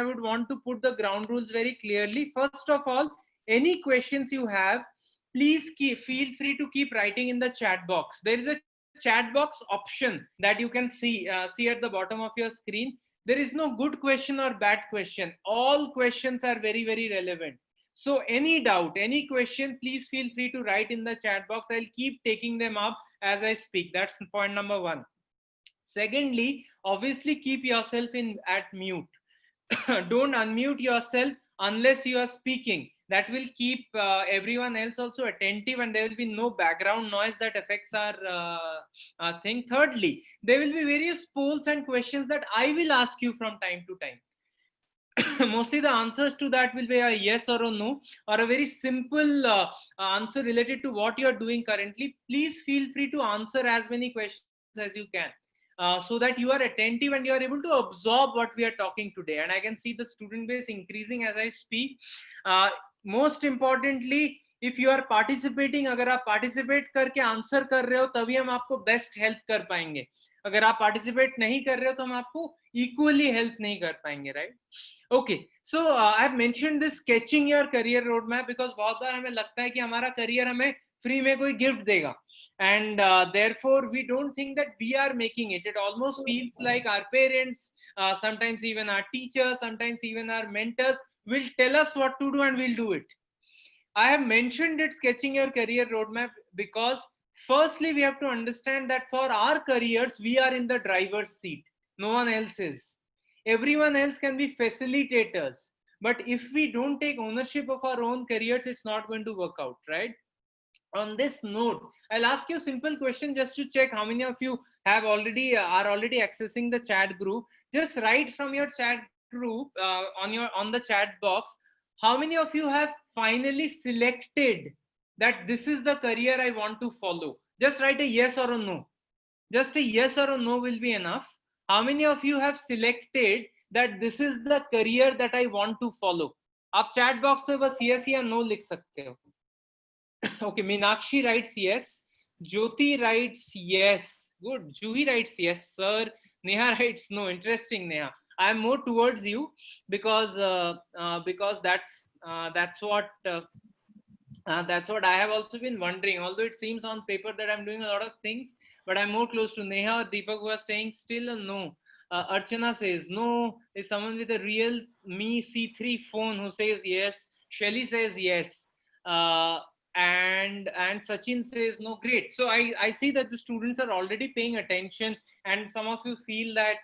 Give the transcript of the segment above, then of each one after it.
I would want to put the ground rules very clearly. First of all, any questions you have, please feel free to keep writing in the chat box. There is a chat box option that you can see at the bottom of your screen. There is no good question or bad question. All questions are very, very relevant. So any doubt, any question, please feel free to write in the chat box. I'll keep taking them up as I speak. That's point number one. Secondly, obviously keep yourself in at mute. Don't unmute yourself unless you are speaking. That will keep everyone else also attentive, and there will be no background noise that affects our thing. Thirdly, there will be various polls and questions that I will ask you from time to time. Mostly the answers to that will be a yes or a no, or a very simple answer related to what you are doing currently. Please feel free to answer as many questions as you can. So that you are attentive and you are able to absorb what we are talking today. And I can see the student base increasing as I speak. Most importantly, if you are participating, अगर आप participate करके answer कर रहे हो तभी हम आपको best help कर पाएंगे. अगर आप participate नहीं कर रहे हो तो हम आपको equally help नहीं कर पाएंगे, right? Okay, so I have mentioned this sketching your career roadmap because बहुत बार हमें लगता है कि हमारा career हमें free में कोई gift देगा. And therefore we don't think that we are making it. It almost feels like our parents, sometimes even our teachers, sometimes even our mentors will tell us what to do and we'll do it. I have mentioned it, sketching your career roadmap, because firstly we have to understand that for our careers we are in the driver's seat, no one else is. Everyone else can be facilitators, but if we don't take ownership of our own careers, it's not going to work out, right? On this note, I'll ask you a simple question just to check how many of you have already are already accessing the chat group. Just write from your chat group on the chat box, how many of you have finally selected that this is the career I want to follow? Just write a yes or a no. Just a yes or a no will be enough. How many of you have selected that this is the career that I want to follow? आप chat box में बस yes या no लिख सकते हो. Okay, Meenakshi writes yes. Jyoti writes yes. Good. Juhi writes yes, sir. Neha writes no. Interesting, Neha. I am more towards you because that's what I have also been wondering. Although it seems on paper that I'm doing a lot of things, but I'm more close to Neha or Deepak, who are saying still a no. Archana says no. Is someone with a real Me C3 phone who says yes. Shelly says yes. And Sachin says no. Great. So I see that the students are already paying attention, and some of you feel that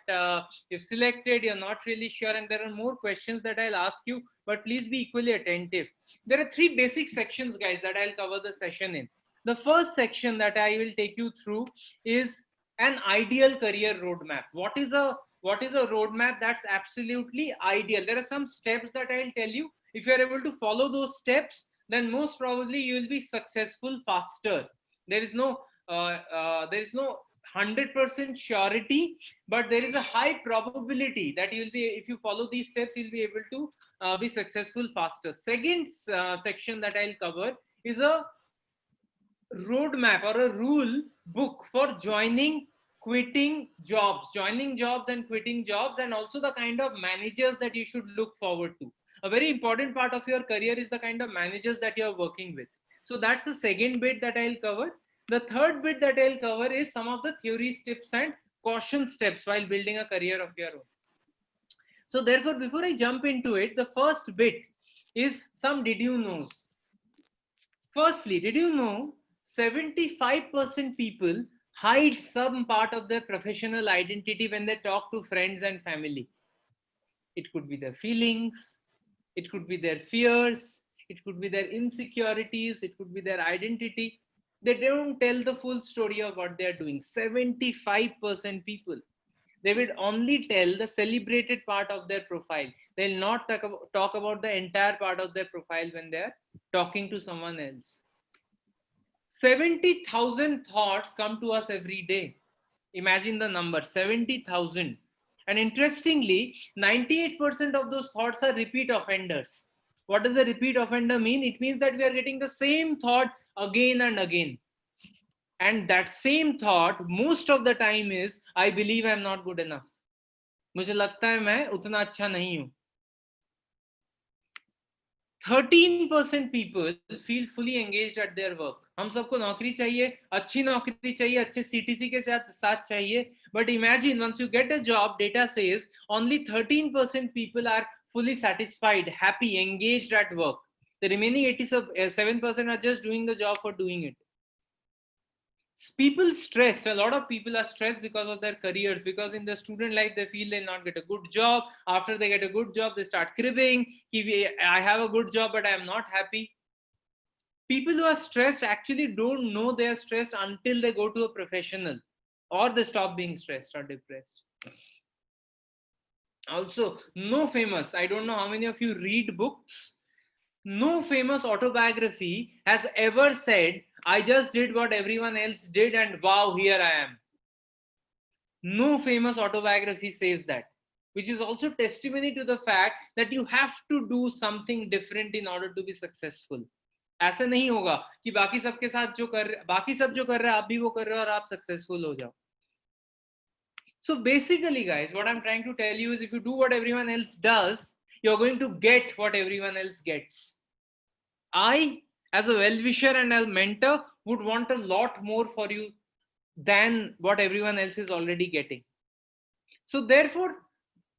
you've selected, you're not really sure, and there are more questions that I'll ask you, but please be equally attentive. There are three basic sections, guys, that I'll cover the session in. The first section that I will take you through is an ideal career roadmap. What is a roadmap that's absolutely ideal? There are some steps that I'll tell you. If you're able to follow those steps, then most probably you will be successful faster. There is no 100% surety, but there is a high probability that you'll be, if you follow these steps, you'll be able to be successful faster. Second section that I'll cover is a roadmap or a rule book for joining jobs and quitting jobs, and also the kind of managers that you should look forward to. A very important part of your career is the kind of managers that you're working with. So that's the second bit that I'll cover. The third bit that I'll cover is some of the theory steps and caution steps while building a career of your own. So therefore, before I jump into it, the first bit is some did you knows. Firstly, did you know 75% people hide some part of their professional identity when they talk to friends and family? It could be their feelings, it could be their fears, it could be their insecurities, it could be their identity. They don't tell the full story of what they're doing. 75% people. They will only tell the celebrated part of their profile. They'll not talk about the entire part of their profile when they're talking to someone else. 70,000 thoughts come to us every day. Imagine the number, 70,000. And interestingly, 98% of those thoughts are repeat offenders. What does a repeat offender mean? It means that we are getting the same thought again and again. And that same thought most of the time is, I believe I'm not good enough. मुझे लगता है मैं उतना अच्छा नहीं हूँ. 13% people feel fully engaged at their work. हम सबको नौकरी चाहिए, अच्छी नौकरी चाहिए, अच्छे CTC के साथ चाहिए. But imagine once you get a job, data says only 13% people are fully satisfied, happy, engaged at work. The remaining 87% are just doing the job for doing it. People stressed, a lot of people are stressed because of their careers, because in the student life they feel they'll not get a good job. After they get a good job, they start cribbing, I have a good job but I am not happy. People who are stressed actually don't know they are stressed until they go to a professional, or they stop being stressed or depressed. Also, no famous, I don't know how many of you read books, no famous autobiography has ever said, I just did what everyone else did and wow, here I am. No famous autobiography says that, which is also testimony to the fact that you have to do something different in order to be successful. ऐसा नहीं होगा कि बाकी सबके साथ बाकी सब जो कर रहे हैं आप भी वो कर रहे हो और आप सक्सेसफुल हो जाओ. So basically, guys, what I'm trying to tell you is if you do what everyone else does, you're going to get what everyone else gets. I, as a well-wisher and a mentor, would want a lot more for you than what everyone else is already getting. So therefore,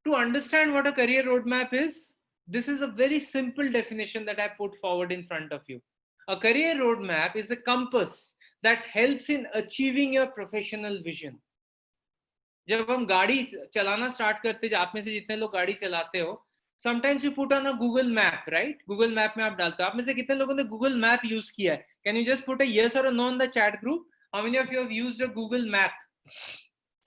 to understand what a career roadmap is, this is a very simple definition that I put forward in front of you. A career roadmap is a compass that helps in achieving your professional vision. जब हम गाड़ी चलाना start करते, आप में से जितने लोग गाड़ी चलाते हो, sometimes you put on a Google map, right? Google map में आप डालते हो. आप में से कितने लोगों ने Google map use किया है? Can you just put a yes or a no in the chat group? How many of you have used a Google map?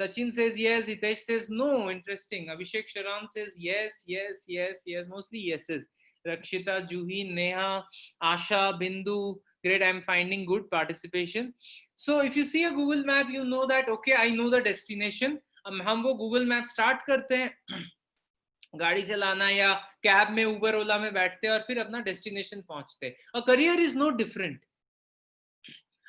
Sachin says yes, Hitesh says no. Interesting. Abhishek Sharan says yes, yes, yes, yes. Mostly yeses. Rakshita, Juhi, Neha, Asha, Bindu. Great, I'm finding good participation. So if you see a Google map, you know that, okay, I know the destination. हम वो Google map start करते हैं गाड़ी चलाना या cab में उबर ओला में बैठते हैं और फिर अपना डेस्टिनेशन पहुंचते हैं. A career is no different.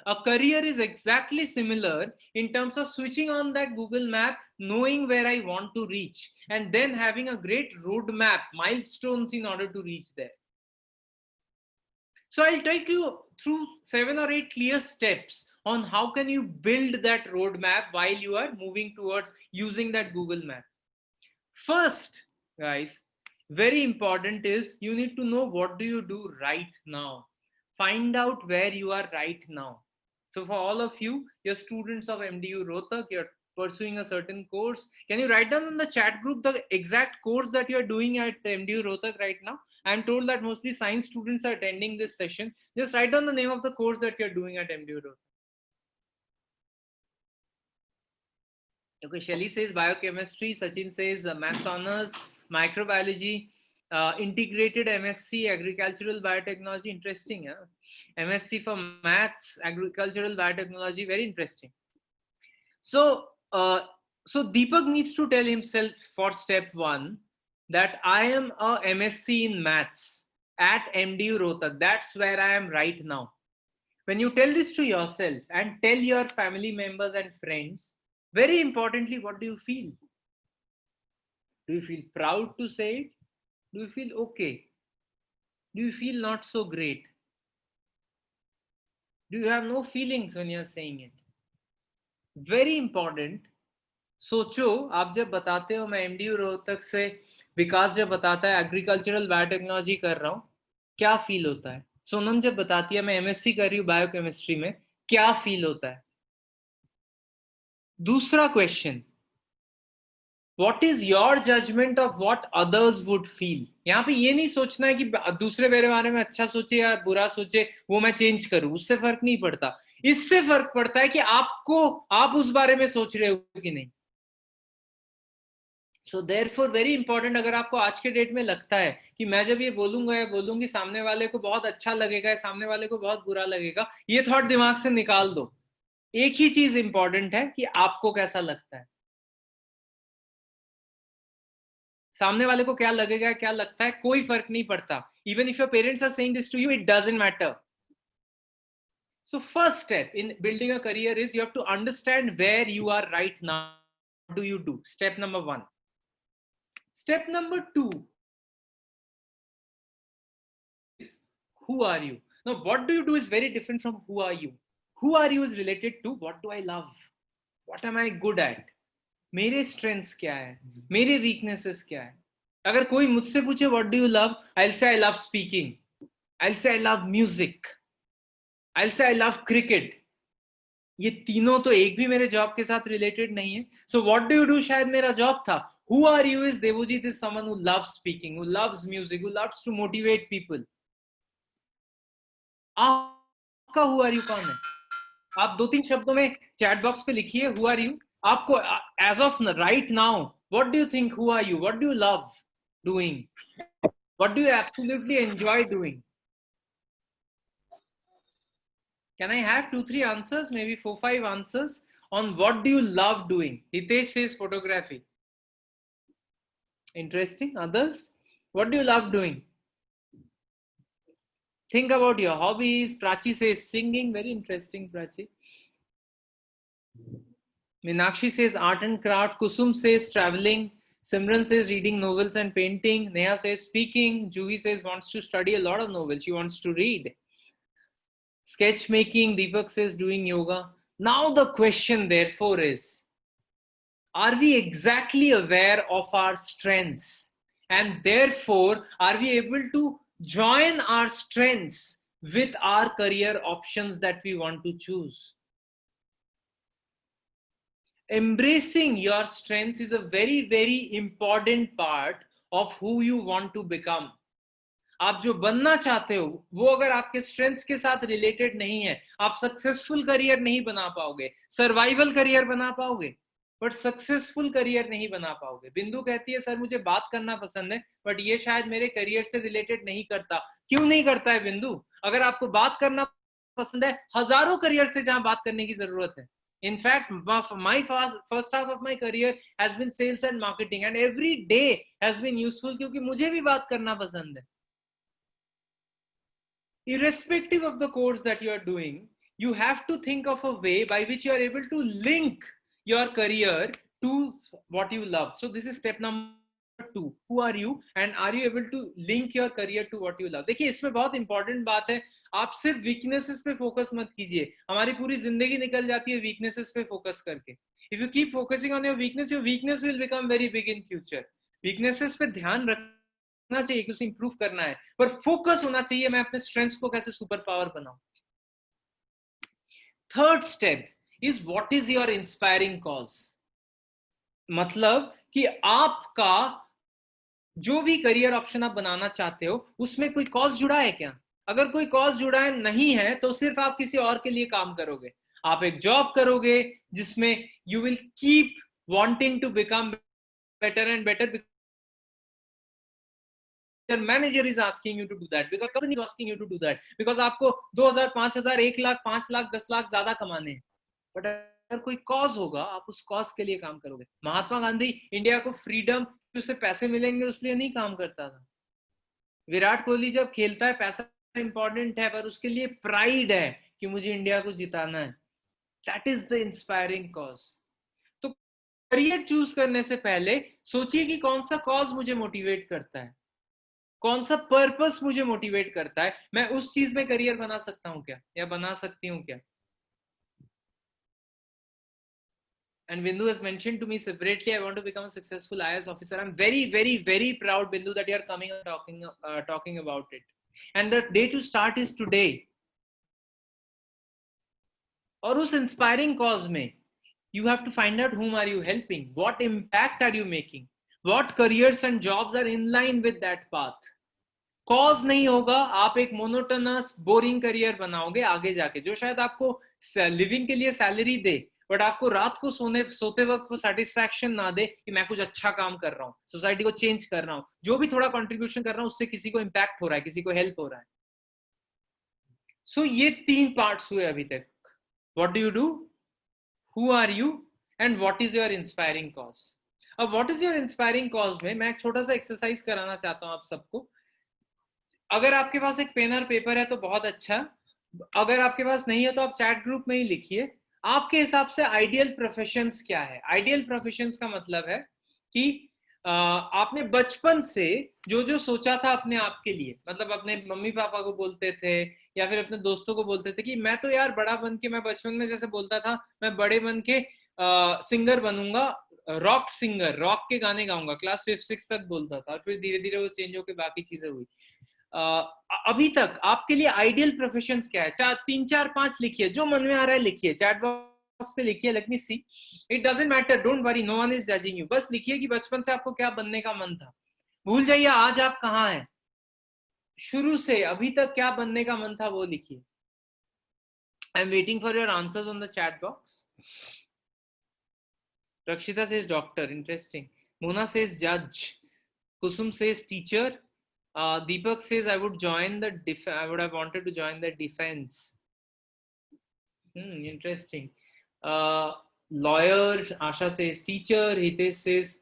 A career is exactly similar in terms of switching on that Google map, knowing where I want to reach, and then having a great roadmap, milestones in order to reach there. So I'll take you through 7 or 8 clear steps on how can you build that roadmap while you are moving towards using that Google map. First, guys, very important is you need to know what do you do right now. Find out where you are right now. So for all of you, you're students of MDU Rohtak, you're pursuing a certain course. Can you write down in the chat group the exact course that you're doing at MDU Rohtak right now? I'm told that mostly science students are attending this session. Just write down the name of the course that you're doing at MDU Rohtak. Okay, Shelly says biochemistry, Sachin says maths honors, microbiology, integrated MSc, agricultural biotechnology, interesting. Huh? MSc for maths, agricultural biotechnology, very interesting. So, so Deepak needs to tell himself for step 1 that I am a MSc in maths at MDU Rohtak. That's where I am right now. When you tell this to yourself and tell your family members and friends, very importantly, what do you feel? Do you feel proud to say it? Do you feel okay? Do you feel not so great? Do you have no feelings when you're saying it? Very important. सोचो, आप जब बताते हो मैं MDU Rohtak से, विकास जब बताता है एग्रीकल्चरल बायोटेक्नोलॉजी कर रहा हूं, क्या फील होता है? सोनम जब बताती है मैं MSc कर रही हूं बायोकेमिस्ट्री में, क्या फील होता है? दूसरा question, What is your judgment of what others would feel? यहाँ पे ये नहीं सोचना है कि दूसरे मेरे बारे में अच्छा सोचे या बुरा सोचे वो मैं चेंज करूं, उससे फर्क नहीं पड़ता. इससे फर्क पड़ता है कि आप उस बारे में सोच रहे हो कि नहीं. So therefore very important, अगर आपको आज के डेट में लगता है कि मैं जब ये बोलूंगा या बोलूंगी सामने वाले को बहुत अच्छा लगेगा या सामने वाले को बहुत बुरा लगेगा, ये थॉट दिमाग से निकाल दो. एक ही चीज इंपॉर्टेंट है कि आपको कैसा लगता है. सामने वाले को क्या लगेगा क्या लगता है कोई फर्क नहीं पड़ता. Even if your parents are saying this to you, it doesn't matter. So first step in building a career is you have to understand where you are right now. What do you do? Step number 1. Step number 2 who are you. Now what do you do is very different from who are you. Who are you is related to what do I love, what am I good at, मेरे strengths क्या है, मेरे weaknesses क्या है. अगर कोई मुझसे पूछे what do you love, I'll say I love speaking, I'll say I love music, I'll say I love cricket. ये तीनों तो एक भी मेरे जॉब के साथ रिलेटेड नहीं है. So what do you do शायद मेरा जॉब था. Who are you is Devjit is someone who loves speaking, who loves music, who loves to motivate people. आपका हु आर यू कौन है? आप 2-3 शब्दों में चैट बॉक्स पे लिखिए हु आर यू. आपको as of right now what do you think, who are you, what do you love doing, what do you absolutely enjoy doing? Can I have 2-3 answers, maybe 4-5 answers on what do you love doing? Hitesh says photography. Interesting. Others? What do you love doing? Think about your hobbies. Prachi says singing. Very interesting, Prachi. Meenakshi says art and craft. Kusum says traveling. Simran says reading novels and painting. Neha says speaking. Juhi says wants to study a lot of novels. She wants to read. Sketch making. Deepak says doing yoga. Now the question therefore is, are we exactly aware of our strengths? And therefore, are we able to join our strengths with our career options that we want to choose? Embracing your strengths is a very, very important part of who you want to become. आप जो बनना चाहते हो वो अगर आपके strengths के साथ रिलेटेड नहीं है, आप सक्सेसफुल करियर नहीं बना पाओगे. सर्वाइवल करियर बना पाओगे बट सक्सेसफुल करियर नहीं बना पाओगे. बिंदु कहती है सर मुझे बात करना पसंद है बट ये शायद मेरे करियर से रिलेटेड नहीं करता. क्यों नहीं करता है बिंदु? अगर आपको बात करना पसंद है, हजारों करियर से जहां बात करने की जरूरत है. In fact, my first half of my career has been sales and marketing, and every day has been useful क्योंकि मुझे भी बात करना पसंद है. Irrespective of the course that you are doing, you have to think of a way by which you are able to link your career to what you love. So this is step number 2. Who are you and are you able to link your career to what you love? देखिए इसमें बहुत important बात है, आप सिर्फ weaknesses पे focus मत कीजिए. हमारी पूरी जिंदगी निकल जाती है वीकनेसेस पे फोकस करके. If you keep focusing on your weakness will become very big in future. Weaknesses पे ध्यान रखना चाहिए कि उसे इंप्रूव करना है, पर फोकस होना चाहिए मैं अपने स्ट्रेंथ्स को कैसे सुपर पावर बनाऊं. Third step is what is your inspiring cause. मतलब कि आपका जो भी करियर ऑप्शन आप बनाना चाहते हो उसमें कोई कॉज जुड़ा है क्या? अगर कोई कॉज जुड़ा है नहीं है तो सिर्फ आप किसी और के लिए काम करोगे. आप एक जॉब करोगे जिसमें you will keep wanting to become better and better. Your manager is asking you to do that, because company is asking you to do that, because आपको 2000, 5000, 1 लाख, 5 लाख, 10 लाख ज्यादा कमाने हैं. बट अगर कोई कॉज होगा आप उस कॉज के लिए काम करोगे. महात्मा गांधी इंडिया को फ्रीडम, उसे पैसे मिलेंगे उसलिए नहीं काम करता था. विराट कोहली जब खेलता है पैसा इंपॉर्टेंट है पर उसके लिए प्राइड है कि मुझे इंडिया को जिताना है. That is the inspiring cause. तो करियर चूज करने से पहले सोचिए कि कौन सा कॉज मुझे मोटिवेट करता है, कौन सा पर्पस मुझे मोटिवेट करता है, मैं उस चीज में करियर बना सकता हूं क्या या बना सकती हूं क्या. And Bindu has mentioned to me separately, I want to become a successful IAS officer. I'm very, very, very proud, Bindu, that you are coming and talking about it. And the day to start is today. और उस inspiring cause में you have to find out whom are you helping, what impact are you making, what careers and jobs are in line with that path. Cause नहीं होगा आप एक monotonous boring career बनाओगे आगे जाके, जो शायद आपको लिविंग के लिए सैलरी दे बट आपको रात को सोते वक्त वो सेटिस्फैक्शन ना दे कि मैं कुछ अच्छा काम कर रहा हूँ, सोसाइटी को चेंज कर रहा हूँ, जो भी थोड़ा कंट्रीब्यूशन कर रहा हूँ उससे किसी को इम्पैक्ट हो रहा है, किसी को हेल्प हो रहा है. सो ये 3 पार्ट्स हुए अभी तक. What do you do, who are you and what is your inspiring cause. अब what is your inspiring cause में मैं एक छोटा सा एक्सरसाइज कराना चाहता हूँ आप सबको. अगर आपके पास एक पेन और पेपर है तो बहुत अच्छा, अगर आपके पास नहीं है तो आप चैट ग्रुप में ही लिखिए. आपके हिसाब से आइडियल प्रोफेशंस क्या है? आइडियल प्रोफेशंस का मतलब है कि आपने बचपन से जो जो सोचा था अपने आप के लिए, मतलब अपने मम्मी पापा को बोलते थे या फिर अपने दोस्तों को बोलते थे कि मैं तो यार बड़ा बन के, मैं बचपन में जैसे बोलता था मैं बड़े बन के सिंगर बनूंगा, रॉक सिंगर, रॉक के गाने गाऊंगा, क्लास 5-6 तक बोलता था, और फिर धीरे धीरे वो चेंज होकर बाकी चीजें हुई। अभी तक आपके लिए आइडियल प्रोफेशंस क्या है? 3-4-5 लिखिए, जो मन में आ रहा है लिखिए, चैट बॉक्स पे लिखिए, let me see, it doesn't matter, don't worry, no one is judging you, बस लिखिए कि बचपन से आपको क्या बनने का मन था, भूल जाइए आज आप कहाँ हैं, शुरू से अभी तक क्या बनने का मन था वो लिखिए। आई am waiting for your answers on the chat box. Rakshita says doctor, interesting. Mona says judge. Kusum says teacher. Deepak says I would join the I would have wanted to join the defense. Interesting. Lawyer. Asha says teacher. Hitesh says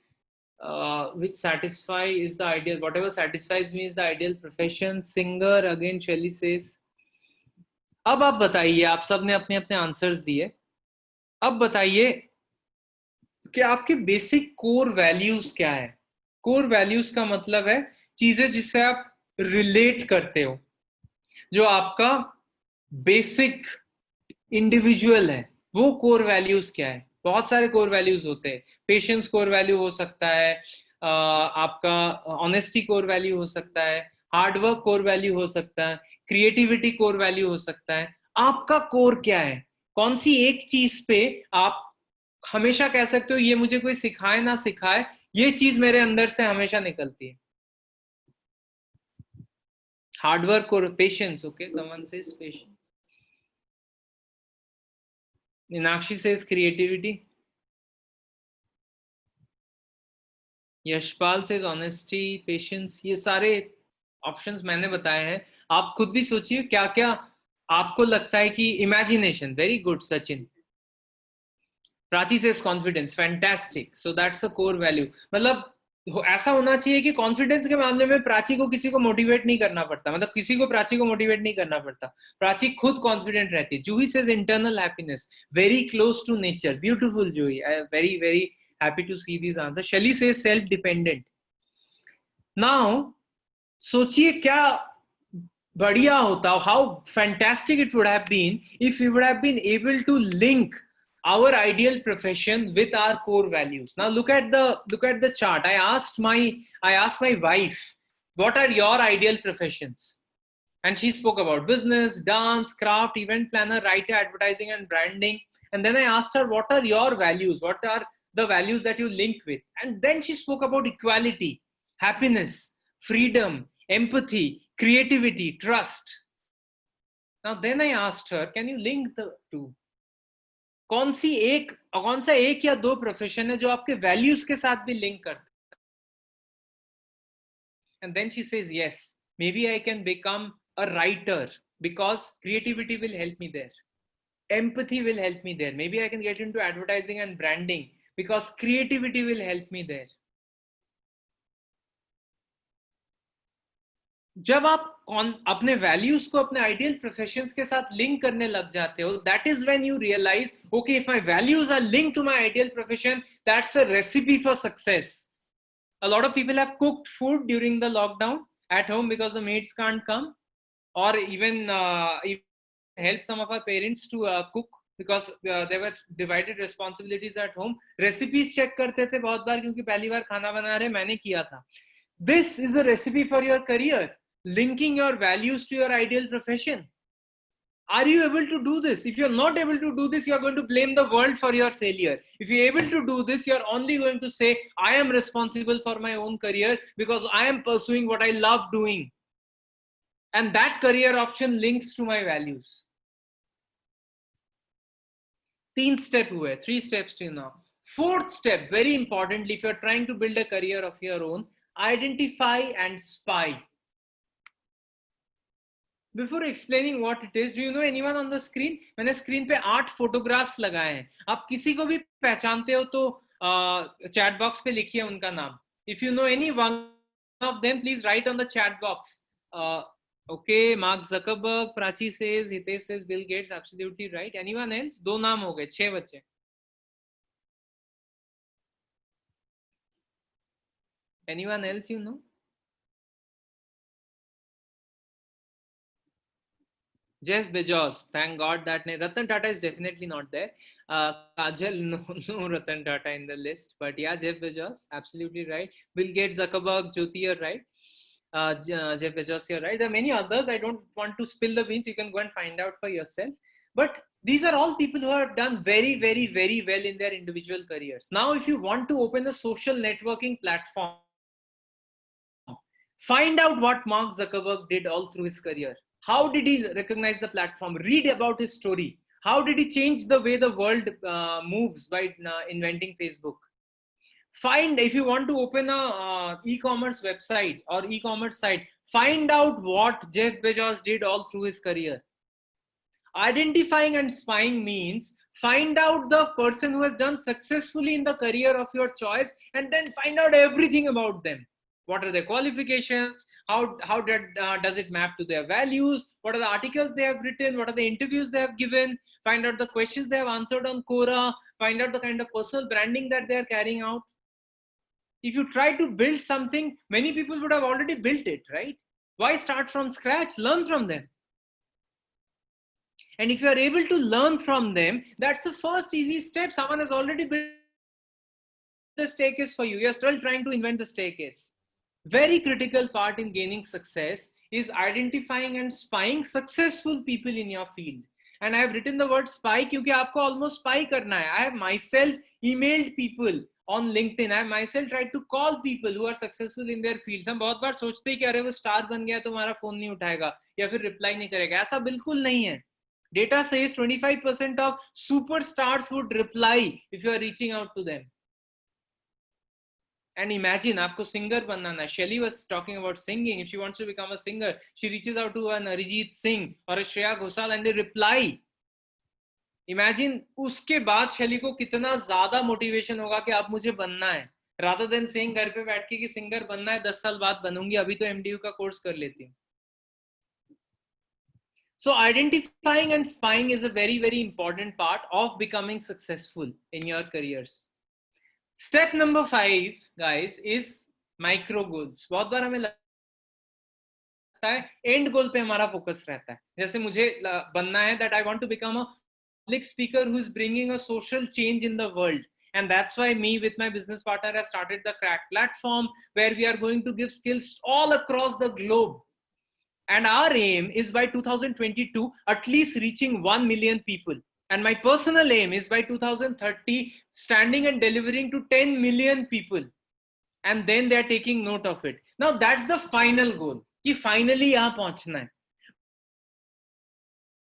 which satisfy is the ideal. Whatever satisfies me is the ideal profession. Singer. Again, Shelly says. अब आप बताइए, आप सब ने अपने अपने answers दिए, अब बताइए कि आपके बेसिक कोर वैल्यूज क्या है। कोर वैल्यूज का मतलब है चीजें जिससे आप रिलेट करते हो, जो आपका बेसिक इंडिविजुअल है, वो कोर वैल्यूज क्या है। बहुत सारे कोर वैल्यूज होते हैं, पेशेंस कोर वैल्यू हो सकता है, आपका ऑनेस्टी कोर वैल्यू हो सकता है, हार्डवर्क कोर वैल्यू हो सकता है, क्रिएटिविटी कोर वैल्यू हो सकता है। आपका कोर क्या है? कौन सी एक चीज पे आप हमेशा कह सकते हो ये मुझे कोई सिखाए ना सिखाए, ये चीज मेरे अंदर से हमेशा निकलती है। हार्डवर्क और patience. Okay, someone says patience. Meenakshi says creativity. Yashpal says honesty, patience. ये सारे ऑप्शंस मैंने बताए हैं, आप खुद भी सोचिए क्या क्या आपको लगता है कि imagination. Very good Sachin. Prachi says confidence, fantastic, so that's a core value. मतलब ऐसा होना चाहिए कि कॉन्फिडेंस के मामले में प्राची को किसी को मोटिवेट नहीं करना पड़ता, मतलब किसी को प्राची को मोटिवेट नहीं करना पड़ता, प्राची खुद कॉन्फिडेंट रहती है। Juhi says internal happiness, very close to nature, beautiful Juhi, very very happy to see this answer. Shaili says self dependent. Now सोचिए क्या बढ़िया होता, how fantastic it would have been if we would have been able to link our ideal profession with our core values. Now look at the chart. I asked my wife, what are your ideal professions? And she spoke about business, dance, craft, event planner, writer, advertising and branding. And then I asked her, what are your values? What are the values that you link with? And then she spoke about equality, happiness, freedom, empathy, creativity, trust. Now then I asked her, can you link the two? कौन सा एक या दो profession है जो आपके values के साथ भी लिंक करता है? And then she says, yes, maybe I can become a writer because creativity will help me there. Empathy will help me there. Maybe I can get into advertising and branding because creativity will help me there. जब आप अपने values को अपने ideal professions के साथ link करने लग जाते हो, that is when you realise, okay, if my values are linked to my ideal profession, that's a recipe for success. A lot of people have cooked food during the lockdown at home because the maids can't come, or even help some of our parents to cook because there were divided responsibilities at home. Recipes check करते थे बहुत बार क्योंकि पहली बार खाना बना रहे, मैंने किया था. This is a recipe for your career, linking your values to your ideal profession. Are you able to do this? If you're not able to do this, you're going to blame the world for your failure. If you're able to do this, you're only going to say, I am responsible for my own career because I am pursuing what I love doing. And that career option links to my values. 3 steps हुए, 3 steps till now. 4th step, very importantly, if you're trying to build a career of your own, identify and spy. Before explaining what it is, do you know anyone on the screen? मैंने screen पे 8 photographs लगाए हैं. आप किसी को भी पहचानते हो तो चैट बॉक्स पे लिखिए उनका नाम. If you know any one of them, please write on the chat box. Okay, Mark Zuckerberg, Prachi says, Hitesh says, Bill Gates, absolutely right. Anyone else? 2 नाम हो गए, 6 बच्चे. Anyone else you know? Jeff Bezos, thank God that name. Ratan Tata is definitely not there. Kajal, no Ratan Tata in the list. But yeah, Jeff Bezos, absolutely right. Bill Gates, Zuckerberg, Jyoti, you're right. Jeff Bezos, you're right. There are many others. I don't want to spill the beans. You can go and find out for yourself. But these are all people who have done very, very, very well in their individual careers. Now, if you want to open a social networking platform, find out what Mark Zuckerberg did all through his career. How did he recognize the platform? Read about his story. How did he change the way the world moves by inventing Facebook? Find, if you want to open a e-commerce website or e-commerce site, find out what Jeff Bezos did all through his career. Identifying and spying means find out the person who has done successfully in the career of your choice and then find out everything about them. What are their qualifications? How does it map to their values? What are the articles they have written? What are the interviews they have given? Find out the questions they have answered on Quora. Find out the kind of personal branding that they are carrying out. If you try to build something, many people would have already built it, right? Why start from scratch? Learn from them. And if you are able to learn from them, that's the first easy step. Someone has already built the staircase for you. You're still trying to invent the staircase. Very critical part in gaining success is identifying and spying successful people in your field. And I have written the word spy क्योंकि आपको almost spy करना है. I have myself emailed people on LinkedIn. I have myself tried to call people who are successful in their fields. हम बहुत बार सोचते हैं कि अरे वो स्टार बन गया तो हमारा फोन नहीं उठाएगा या फिर रिप्लाई नहीं करेगा. ऐसा बिल्कुल नहीं है. Data says 25% of superstars would reply if you are reaching out to them. And imagine, आपको singer बनना है. Shelly was talking about singing. If she wants to become a singer, she reaches out to an Arijit Singh or a Shreya Ghoshal and they reply. Imagine, उसके बाद Shelly को कितना ज़्यादा motivation होगा कि आप मुझे बनना है. Rather than saying घर पे बैठ के कि singer बनना है 10 साल बाद बनूंगी, अभी तो MDU का course कर लेती हूँ. So identifying and spying is a very, very important part of becoming successful in your careers. Step number 5, guys, is micro goals. बहुत बार हमें लगता है end goal पे हमारा focus रहता है. जैसे मुझे बनना है that I want to become a public speaker who is bringing a social change in the world. And that's why me with my business partner have started the Crack platform where we are going to give skills all across the globe. And our aim is by 2022, at least reaching 1 million people. And my personal aim is by 2030, standing and delivering to 10 million people. And then they are taking note of it. Now that's the final goal. कि finally यहाँ पहुँचना है.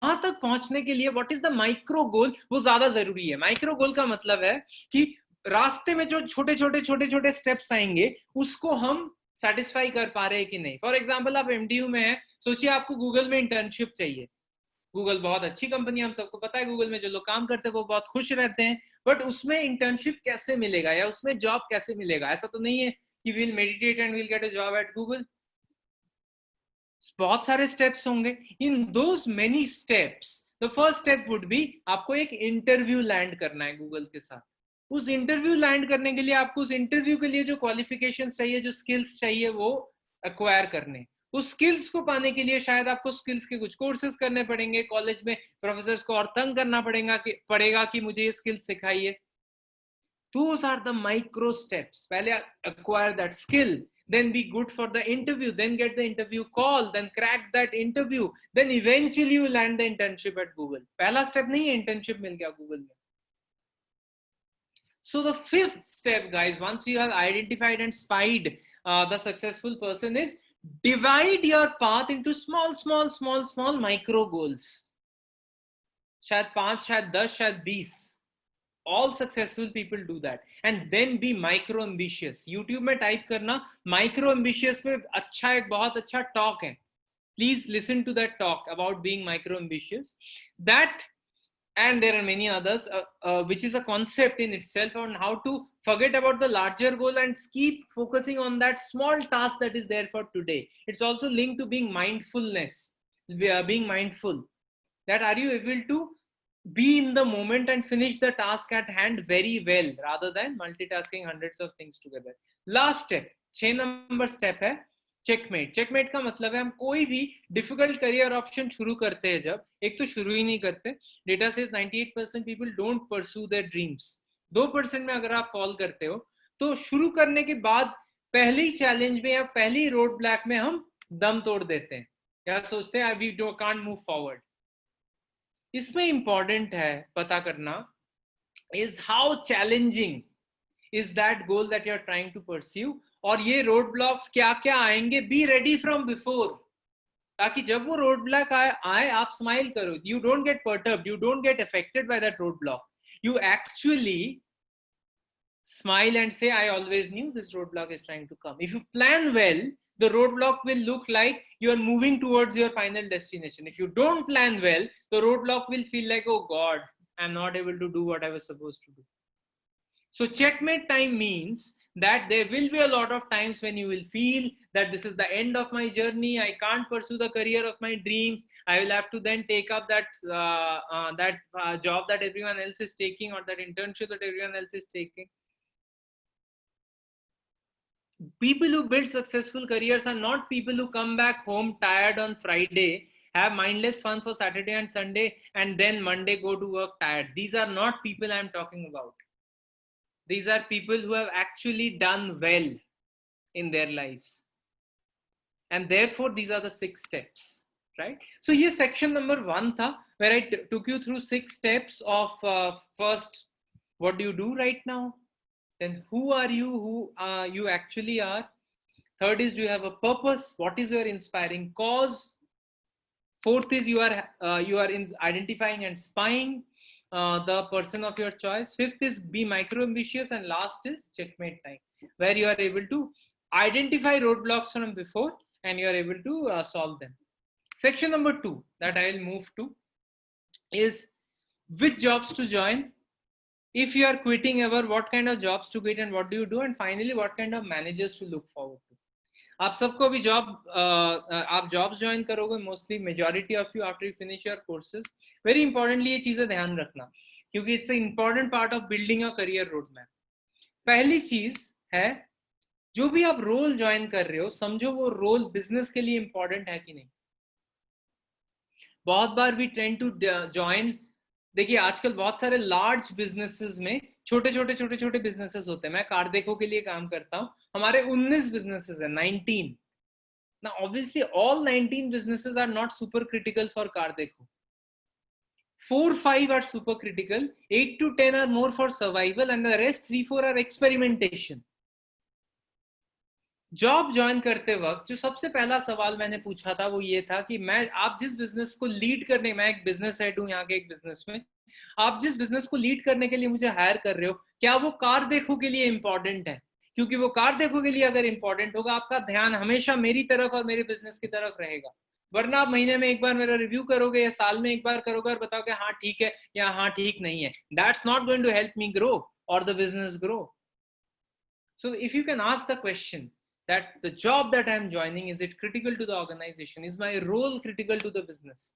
वहां तक पहुँचने के लिए what is the micro goal? वो ज़्यादा ज़रूरी है. Micro goal का मतलब है कि रास्ते में जो छोटे-छोटे steps आएंगे, उसको हम सेटिस्फाई कर पा रहे हैं कि नहीं. फॉर एग्जाम्पल आप MDU में हैं, सोचिए आपको गूगल में इंटर्नशिप चाहिए. गूगल बहुत अच्छी कंपनी, हम सबको पता है गूगल में जो लोग काम करते हैं वो बहुत खुश रहते हैं, बट उसमें इंटर्नशिप कैसे मिलेगा या उसमें जॉब कैसे मिलेगा? ऐसा तो नहीं है कि will meditate and will get a job at Google. बहुत सारे स्टेप्स होंगे. In those many steps the first step would be आपको एक इंटरव्यू लैंड करना है गूगल के साथ. उस इंटरव्यू लैंड करने के लिए आपको उस इंटरव्यू के लिए जो क्वालिफिकेशन चाहिए, जो स्किल्स चाहिए, वो एक्वायर करने. उस स्किल्स को पाने के लिए शायद आपको स्किल्स के कुछ कोर्सेज करने पड़ेंगे. कॉलेज में प्रोफेसर्स को और तंग करना पड़ेगा कि मुझे ये स्किल्स सिखाइए. Those are the micro steps. पहले acquire that skill, then be good for the interview, then get the interview call, then crack that interview, then eventually you land the internship at Google. पहला step नहीं है internship मिल गया Google में. So the fifth step, guys, once you have identified and spied the successful person, is divide your path into small micro goals. शायद 5, शायद 10, शायद 20. All successful people do that. And then be micro ambitious. YouTube में type करना micro ambitious पे अच्छा, एक बहुत अच्छा talk है. Please listen to that talk about being micro ambitious. That, and there are many others, which is a concept in itself on how to forget about the larger goal and keep focusing on that small task that is there for today. It's also linked to being mindfulness, being mindful. That are you able to be in the moment and finish the task at hand very well rather than multitasking hundreds of things together. Last step, 6 number step है checkmate. Checkmate का मतलब है हम कोई भी difficult career option शुरू करते हैं जब, एक तो शुरू ही नहीं करते। Data says 98% people don't pursue their dreams. 2% में अगर आप फॉल करते हो तो शुरू करने के बाद पहली चैलेंज में या पहली रोड ब्लॉक में हम दम तोड़ देते हैं, क्या सोचते हैं वी कांट मूव फॉरवर्ड। इसमें इंपॉर्टेंट है पता करना is how challenging is that goal that you're trying to pursue, और ये रोड ब्लॉक्स क्या क्या आएंगे, बी रेडी फ्रॉम बिफोर, ताकि जब वो रोड ब्लॉक आए आप स्माइल करो, you don't get perturbed, you don't get affected by that road block, you actually smile and say I always knew this roadblock is trying to come. If you plan well, the roadblock will look like you are moving towards your final destination. If you don't plan well, the roadblock will feel like, oh God, I'm not able to do what I was supposed to do. So checkmate time means that there will be a lot of times when you will feel that this is the end of my journey, I can't pursue the career of my dreams, I will have to then take up that job that everyone else is taking, or that internship that everyone else is taking. People who build successful careers are not people who come back home tired on Friday, have mindless fun for Saturday and Sunday, and then Monday go to work tired. These are not people I'm talking about. These are people who have actually done well in their lives. And therefore, these are the 6 steps, right? So here section number 1 tha, where I took you through 6 steps of first, what do you do right now? Then who are you, who you actually are. Third is, do you have a purpose? What is your inspiring cause? Fourth is, you are in identifying and spying the person of your choice. Fifth is, be micro ambitious. And last is checkmate time, where you are able to identify roadblocks from before and you are able to solve them. Section number 2 that I will move to is which jobs to join. If you are quitting ever, what kind of jobs to quit and what do you do? And finally, what kind of managers to look forward to. आप सबको अभी आप jobs join करोगे mostly, majority of you after you finish your courses. Very importantly ये चीजें ध्यान रखना, क्योंकि it's a important part of building a career road map. पहली चीज है, जो भी आप रोल ज्वाइन कर रहे हो, समझो वो रोल बिजनेस के लिए इंपॉर्टेंट है कि नहीं. बहुत बार वी ट्रेंड टू ज्वाइन, देखिए आजकल बहुत सारे लार्ज बिजनेसेस में छोटे छोटे बिजनेसेस होते हैं. मैं कार देखो के लिए काम करता हूं, हमारे 19 बिजनेसेस है, 19. Now obviously all 19 businesses are not super critical for car dekho. 4-5 are super critical, 8 to 10 are more for survival, and the rest 3-4 are experimentation. Job join करते वक्त जो सबसे पहला सवाल मैंने पूछा था वो ये था कि आप जिस बिजनेस को लीड करने, मैं एक बिजनेस हेड हूं यहाँ के एक बिजनेस में, आप जिस बिजनेस को लीड करने के लिए मुझे हायर कर रहे हो, क्या वो कार देखो के लिए इंपॉर्टेंट है? क्योंकि वो कार देखो के लिए अगर इंपॉर्टेंट होगा, आपका ध्यान हमेशा मेरी तरफ और मेरे बिजनेस की तरफ रहेगा. वरना आप महीने में एक बार मेरा रिव्यू करोगे या साल में एक बार करोगे और बताओगे हाँ ठीक है या हाँ ठीक नहीं है. That's not going to help me grow और the business grow. So if you can ask the question that the job that I'm joining, is it critical to the organization? Is my role critical to the business?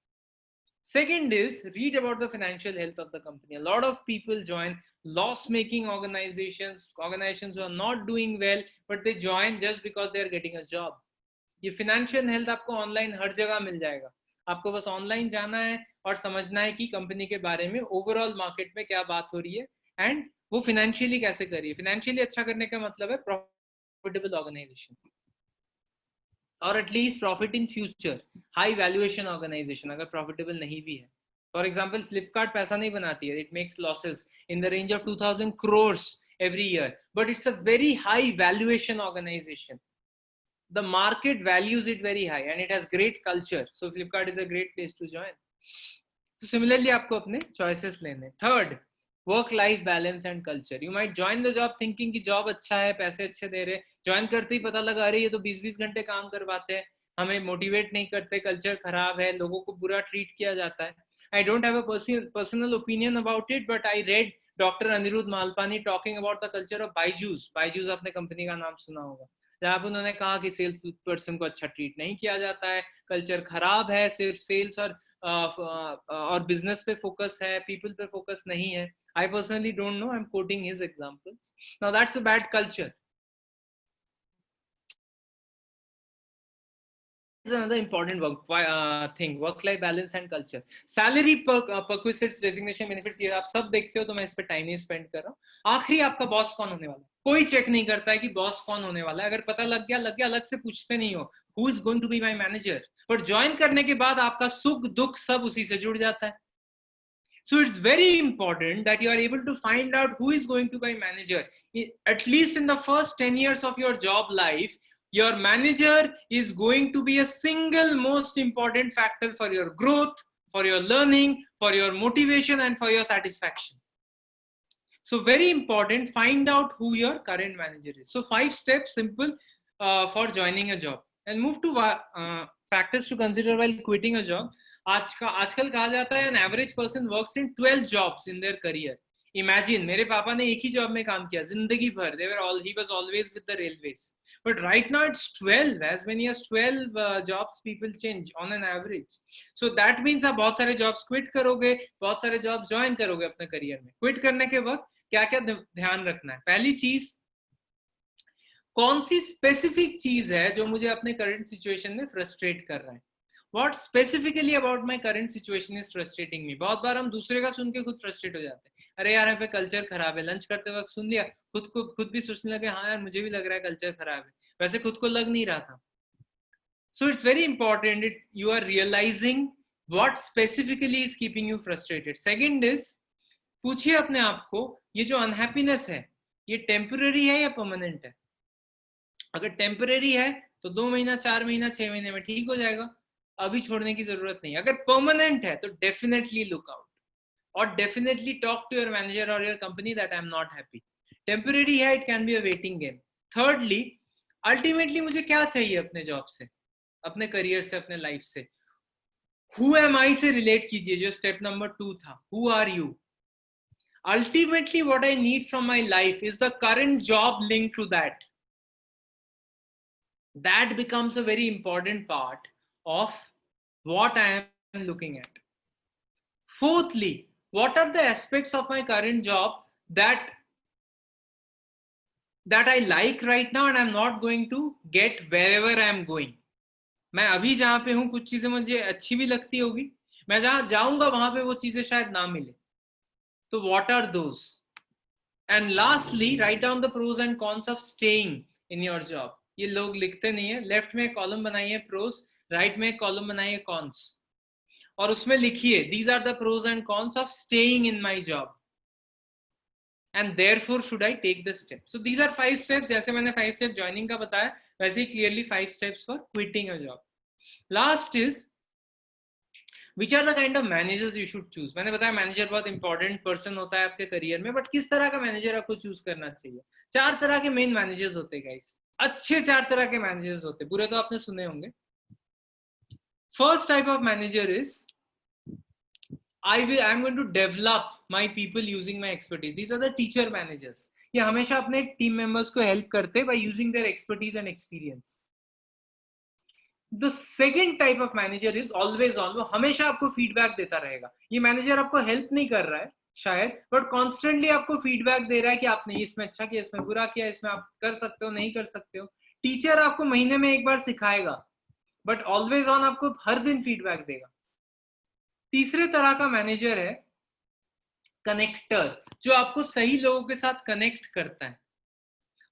Second is, read about the financial health of the company. A lot of people join loss-making organizations who are not doing well, but they join just because they are getting a job. ये financial health आपको online हर जगह मिल जाएगा. आपको बस online जाना है और समझना है कि कंपनी के बारे में overall market में क्या बात हो रही है and वो फाइनेंशियली कैसे करिए. फाइनेंशियली अच्छा करने का मतलब है प्रॉफिटेबल ऑर्गेनाइजेशन, और at least profit in future. High valuation organisation अगर प्रॉफिटेबल नहीं भी है, फॉर एग्जांपल फ्लिपकार्ट पैसा नहीं बनाती है, it makes losses in the range of 2000 crores every year, but it's a very high valuation organization. The market values it very high and it has great culture, so Flipkart is a great place to join. So similarly आपको अपने choices लेने. Third, work life balance and culture. You might join the job thinking कि job अच्छा है, पैसे अच्छे दे रहे, join करते ही पता लगा अरे ये तो 20-20 घंटे काम करवाते हैं, हमें मोटिवेट नहीं करते, कल्चर खराब है, लोगों को बुरा ट्रीट किया जाता है. I don't have a personal opinion about it, but I read doctor Aniruddha Malpani talking about the culture of Byju's. Byju's आपने कंपनी का नाम सुना होगा, जहाँ पर उन्होंने कहा कि सेल्स पर्सन को अच्छा ट्रीट नहीं किया जाता है, कल्चर खराब है, सिर्फ सेल्स और बिजनेस पे फोकस है, पीपल पे फोकस नहीं है. I personally don't know, I'm quoting his examples. Now that's a bad culture. is another important thing, work-life balance and culture. Salary, perquisites, resignation benefits, ये आप सब देखते हो, तो मैं इस पे टाइम नहीं स्पेंड कर रहा हूँ. आखिरी आपका बॉस कौन होने वाला है, कोई चेक नहीं करता है कि बॉस कौन होने वाला है. अगर पता लग गया, अलग से पूछते नहीं हो who is going to be my manager. पर ज्वाइन करने के बाद आपका सुख दुख सब उसी से जुड़ जाता है. So it's very important that you are able to find out who is going to be manager. At least in the first 10 years of your job life, your manager is going to be a single most important factor for your growth, for your learning, for your motivation, and for your satisfaction. So very important, find out who your current manager is. So 5 steps, simple, for joining a job. And move to factors to consider while quitting a job. आजकल कहा जाता है an average person works in 12 jobs in their career. Imagine, मेरे पापा ने एक ही job में काम किया जिंदगी भर. He was always with the railways. But right now it's 12, as many as 12 jobs people change on an average. So that means आप बहुत सारे jobs quit करोगे, बहुत सारे jobs join करोगे अपने career में. Quit करने के वक्त क्या क्या ध्यान रखना है? पहली चीज, कौन सी स्पेसिफिक चीज है जो मुझे अपने करंट सिचुएशन में फ्रस्ट्रेट कर रहा है? What specifically about my current situation is frustrating me? बहुत बार हम दूसरे का सुन के खुद फ्रस्ट्रेट हो जाते हैं. अरे यार यहाँ पे कल्चर खराब है, लंच करते वक्त सुन लिया, खुद भी सोचने लगे हाँ यार मुझे भी लग रहा है कल्चर खराब है, वैसे खुद को लग नहीं रहा था. So it's very important that you are realizing what specifically is keeping you frustrated. Second is, पूछिए अपने आप को, ये जो अनहैप्पीनेस है ये टेम्पररी है या परमानेंट है? अगर टेम्पररी है तो 2 महीना, 4 महीना, 6 महीने में ठीक हो जाएगा, अभी छोड़ने की जरूरत नहीं. अगर परमानेंट है तो डेफिनेटली लुक आउट, और definitely talk to your manager और your company that I am not happy. Temporary है, it can be a waiting game. Thirdly, ultimately मुझे क्या चाहिए अपने जॉब से, अपने करियर से, अपने लाइफ से? हु एम आई से रिलेट कीजिए, जो स्टेप नंबर 2 था. Who are you? Ultimately, what I need from my life is the current job linked to that. That becomes a very important part of what I am looking at. Fourthly, what are the aspects of my current job that I like right now and I'm not going to get wherever I am going? मैं अभी जहां पे हूं कुछ चीजें मुझे अच्छी भी लगती होगी, मैं जहां जाऊंगा वहां पे वो चीजें शायद ना मिले. So what are those? And lastly, write down the pros and cons of staying in your job. ये लोग लिखते नहीं है. लेफ्ट में कॉलम बनाइए प्रोस, राइट में कॉलम बनाइए कॉन्स, और उसमें लिखिए these are the pros and cons of staying in my job and therefore should I take the step. So these are 5 steps. जैसे मैंने 5 steps joining का बताया, वैसे ही clearly 5 steps for quitting a job. Last is, which are the kind of managers you should choose. मैंने बताया manager बहुत important person होता है आपके करियर में, बट किस तरह का मैनेजर आपको चूज करना चाहिए? 4 तरह के मेन मैनेजर्स होते हैं गाइस, अच्छे 4 तरह के मैनेजर्स होते हैं, पूरे तो आपने सुने होंगे. First type of manager is, I am going to develop my people using my expertise. These are the teacher managers. ये हमेशा अपने टीम मेंबर्स को हेल्प करते हैं by using their expertise and experience. The second type of manager is always on. वो हमेशा आपको feedback देता रहेगा. ये मैनेजर आपको हेल्प नहीं कर रहा है शायद, बट कॉन्स्टेंटली आपको फीडबैक दे रहा है कि आपने इसमें अच्छा किया, इसमें बुरा किया, इसमें आप कर सकते हो, नहीं कर सकते हो. टीचर आपको महीने में एक बार सिखाएगा, बट ऑलवेज ऑन आपको हर दिन फीडबैक देगा. तीसरे तरह का मैनेजर है कनेक्टर, जो आपको सही लोगों के साथ कनेक्ट करता है.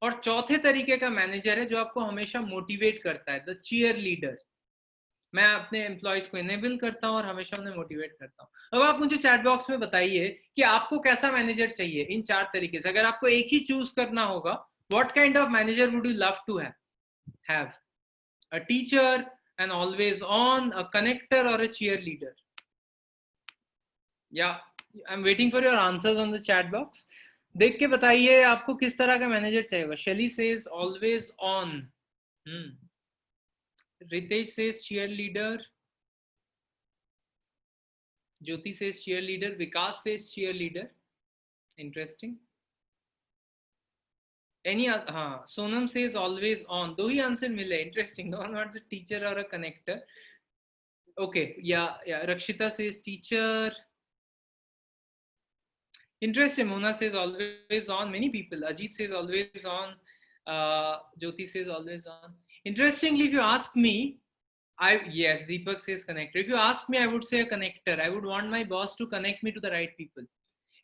और चौथे तरीके का मैनेजर है जो आपको हमेशा मोटिवेट करता है, द चीयर लीडर. मैं अपने एम्प्लॉयज को इनेबल करता हूं और हमेशा उन्हें मोटिवेट करता हूं. अब आप मुझे चैट बॉक्स में बताइए कि आपको कैसा मैनेजर चाहिए इन 4 तरीके से. अगर आपको एक ही चूज करना होगा, what kind of manager would you love to have? A teacher, an always on, a connector, और अ चीयर लीडर? या I am waiting for your answers on the chat box. देख के बताइए आपको किस तरह का मैनेजर चाहिए. Shaili says always on. Ritesh says cheerleader. Jyoti says cheerleader. Vikas says cheerleader. Interesting. Any हाँ, सोनम सेज ऑलवेज ऑन. 2 ही आंसर मिले. इंटरेस्टिंग. नॉट द टीचर और अ कनेक्टर. ओके, या Rakshita says teacher. Interesting. Mona says always on. Many people. Ajit says always on. Jyoti says always on. Interestingly, if you ask me, Yes, Deepak says connector. If you ask me, I would say a connector. I would want my boss to connect me to the right people.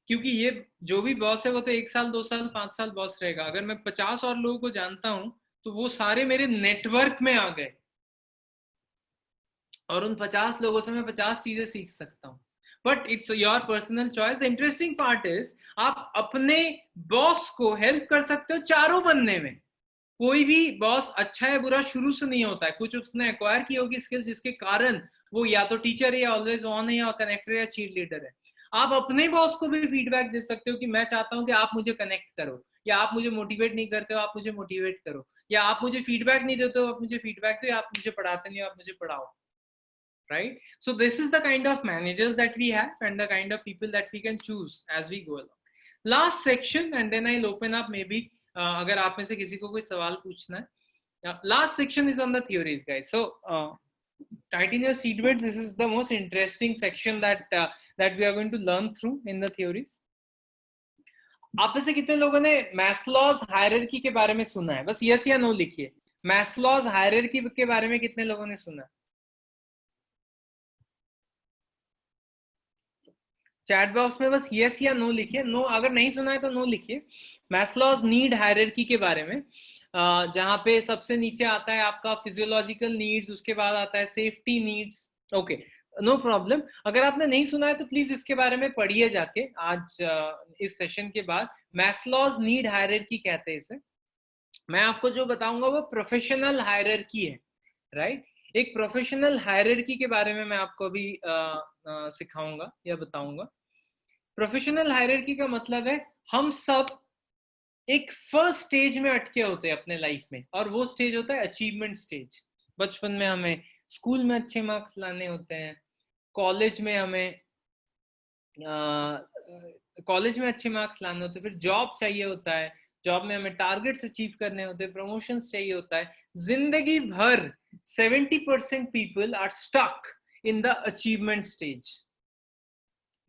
क्योंकि ये जो भी boss है वो तो 1 साल 2 साल 5 साल बॉस रहेगा. अगर मैं 50 और लोगों को जानता हूं तो वो सारे मेरे नेटवर्क में आ गए और उन 50 लोगों से मैं 50 चीजें सीख सकता हूं. But it's your personal choice. The interesting part is आप अपने बॉस को हेल्प कर सकते हो चारों बनने में. कोई भी बॉस अच्छा है बुरा शुरू से नहीं होता है. कुछ उसने एक्वायर की होगी स्किल जिसके कारण वो या तो टीचर है या ऑलवेज ऑन है या कनेक्टर या चीट लीडर है. आप अपने बॉस को भी फीडबैक दे सकते हो कि मैं चाहता हूं कि आप मुझे कनेक्ट करो, या आप मुझे मोटिवेट नहीं करते हो आप मुझे मोटिवेट करो, या आप मुझे फीडबैक नहीं देते हो आप मुझे फीडबैक दो, या आप मुझे पढ़ाते नहीं हो आप मुझे पढ़ाओ. Right? So this is the kind of managers that we have and the kind of people that we can choose as we go along. Last section and then I'll open up maybe अगर आप में से किसी को कोई सवाल पूछना है. Last section is on the theories, guys. So tighten your seatbelts. This is the most interesting section that we are going to learn through in the theories. आप में से कितने लोगों ने मैस्लोज हायरार्की के बारे में सुना है? बस यस या नो लिखिए. मैस्लोज हायरार्की के बारे में कितने लोगों ने सुना है? चैट बॉक्स में बस यस या नो लिखिए. नो अगर नहीं सुना है तो नो लिखिए. मैस्लोज नीड हायरार्की के बारे में, जहां पे सबसे नीचे आता है आपका फिजियोलॉजिकल नीड्स, उसके बाद आता है safety needs. Okay, no problem. अगर आपने नहीं सुना है तो प्लीज इसके बारे में पढ़िए जाके आज इस सेशन के बाद. मैस्लोज नीड हायरार्की कहते हैं इसे. मैं आपको जो बताऊंगा वो प्रोफेशनल हायरार्की है. राइट? एक प्रोफेशनल हायरार्की के बारे में मैं आपको अभी सिखाऊंगा या बताऊंगा. प्रोफेशनल हायरार्की का मतलब है हम सब एक फर्स्ट स्टेज में अटके होते हैं अपने लाइफ में, और वो स्टेज होता है अचीवमेंट स्टेज. बचपन में हमें स्कूल में अच्छे मार्क्स लाने होते हैं, कॉलेज में हमें कॉलेज में अच्छे मार्क्स लाने होते हैं, फिर जॉब चाहिए होता है, जॉब में हमें टारगेट्स अचीव करने होते हैं, प्रमोशंस चाहिए होता है. जिंदगी भर 70% people are stuck in the achievement stage.